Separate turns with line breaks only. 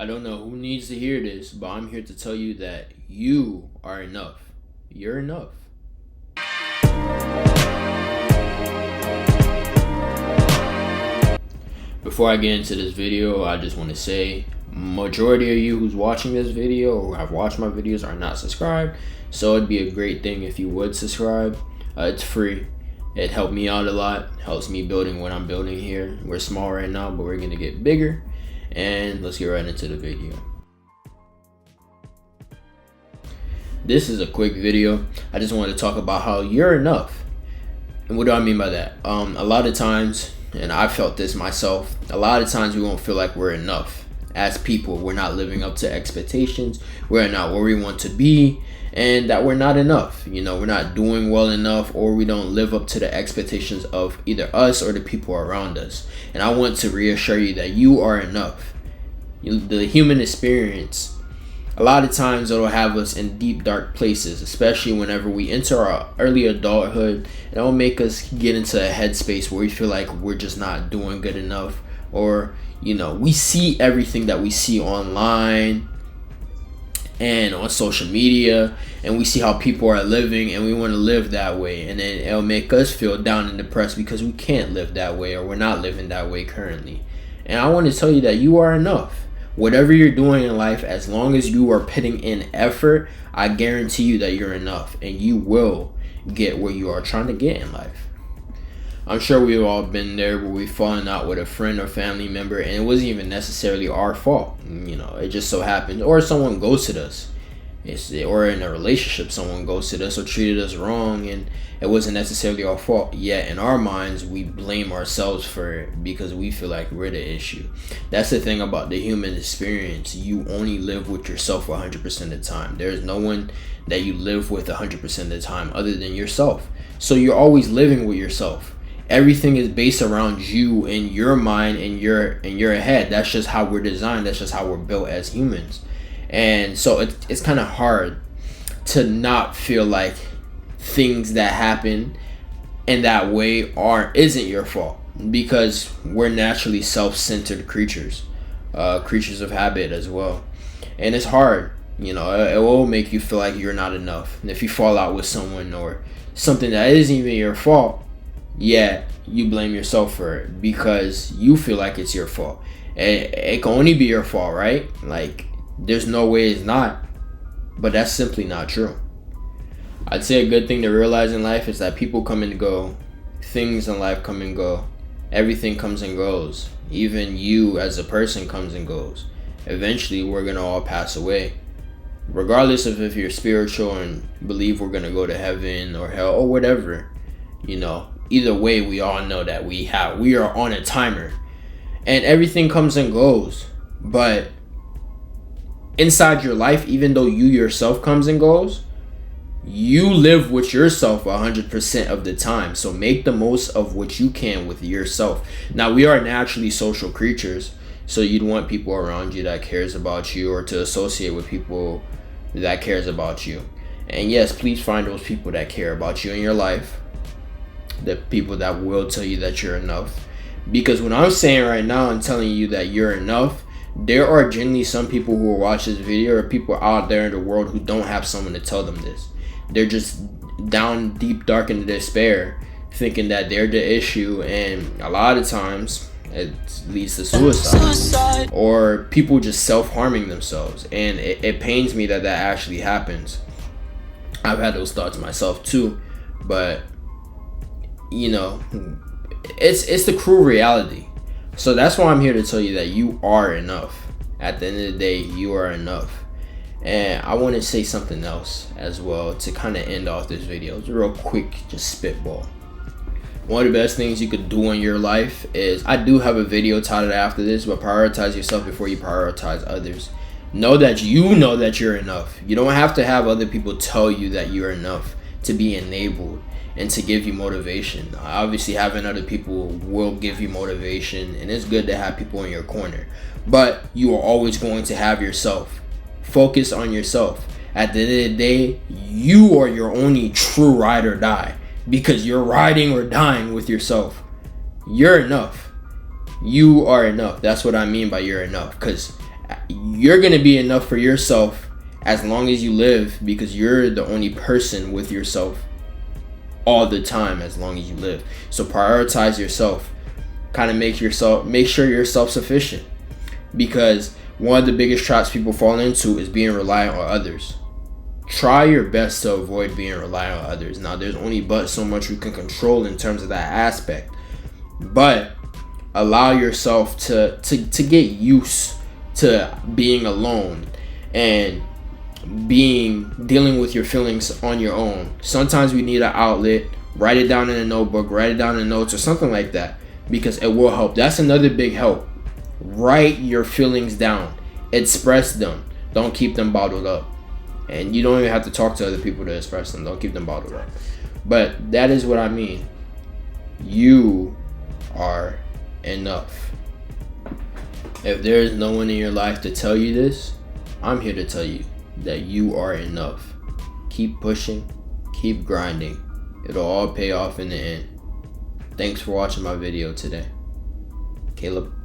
I don't know who needs to hear this, but I'm here to tell you that you are enough. You're enough. Before I get into this video, I just want to say majority of you who's watching this video or have watched my videos are not subscribed. So it'd be a great thing if you would subscribe. It's free. It helped me out a lot. Helps me building what I'm building here. We're small right now, but we're going to get bigger. And let's get right into the video. This is a quick video. I just want to talk about how you're enough. And what do I mean by that? A lot of times, and I felt this myself, a lot of times we won't feel like we're enough. As people, we're not living up to expectations. We're not where we want to be, and that we're not enough. You know, we're not doing well enough, or we don't live up to the expectations of either us or the people around us. And I want to reassure you that you are enough. The human experience, a lot of times it'll have us in deep, dark places, especially whenever we enter our early adulthood. It'll make us get into a headspace where we feel like we're just not doing good enough, or we see everything that we see online and on social media, and we see how people are living, and we want to live that way, and then it'll make us feel down and depressed because we can't live that way, or we're not living that way currently. And I want to tell you that you are enough. Whatever you're doing in life, as long as you are putting in effort, I guarantee you that you're enough, and you will get where you are trying to get in life. I'm sure we've all been there where we've fallen out with a friend or family member, and it wasn't even necessarily our fault. It just so happened, or someone ghosted us. Or in a relationship, someone ghosted us or treated us wrong, and it wasn't necessarily our fault. Yet in our minds, we blame ourselves for it because we feel like we're the issue. That's the thing about the human experience. You only live with yourself 100% of the time. There's no one that you live with 100% of the time other than yourself. So you're always living with yourself. Everything is based around you and your mind and your head. That's just how we're designed. That's just how we're built as humans. And so it's kind of hard to not feel like things that happen in that way isn't your fault, because we're naturally self-centered creatures, creatures of habit as well. And it's hard, it will make you feel like you're not enough. And if you fall out with someone or something that isn't even your fault, yeah, you blame yourself for it because you feel like it's your fault. It can only be your fault, right? Like, there's no way it's not, but that's simply not true. I'd say a good thing to realize in life is that people come and go, things in life come and go, everything comes and goes, even you as a person comes and goes. Eventually we're gonna all pass away, regardless of if you're spiritual and believe we're gonna go to heaven or hell or whatever. Either way, we all know that we are on a timer, and everything comes and goes. But inside your life, even though you yourself comes and goes, you live with yourself 100% of the time. So make the most of what you can with yourself. Now, we are naturally social creatures, so you'd want people around you that cares about you, or to associate with people that cares about you. And yes, please find those people that care about you in your life, the people that will tell you that you're enough. Because what I'm saying right now and telling you that you're enough, there are genuinely some people who will watch this video, or people out there in the world who don't have someone to tell them this. They're just down deep, dark in despair, thinking that they're the issue, and a lot of times it leads to suicide. Or people just self-harming themselves, and it pains me that actually happens. I've had those thoughts myself too, but it's the cruel reality. So that's why I'm here to tell you that you are enough. At the end of the day, you are enough. And I want to say something else as well to kind of end off this video. It's real quick, just spitball. One of the best things you could do in your life is, I do have a video titled after this, but prioritize yourself before you prioritize others. Know that you're enough. You don't have to have other people tell you that you're enough to be enabled and to give you motivation. Obviously, having other people will give you motivation, and it's good to have people in your corner, but you are always going to have yourself. Focus on yourself. At the end of the day, you are your only true ride or die, because you're riding or dying with yourself. You're enough. You are enough. That's what I mean by you're enough, because You're going to be enough for yourself as long as you live, because you're the only person with yourself all the time as long as you live. So prioritize yourself. Kind of make sure you're self-sufficient, because one of the biggest traps people fall into is being reliant on others. Try your best to avoid being reliant on others. Now, there's only but so much you can control in terms of that aspect, but allow yourself to get used to being alone and dealing with your feelings on your own. Sometimes we need an outlet. Write it down in a notebook, write it down in notes or something like that, because it will help. That's another big help. Write your feelings down, express them, don't keep them bottled up. And you don't even have to talk to other people to express them. Don't keep them bottled up. But that is what I mean. You are enough. If there is no one in your life to tell you this, I'm here to tell you that you are enough. Keep pushing, keep grinding. It'll all pay off in the end. Thanks for watching my video today. Caleb.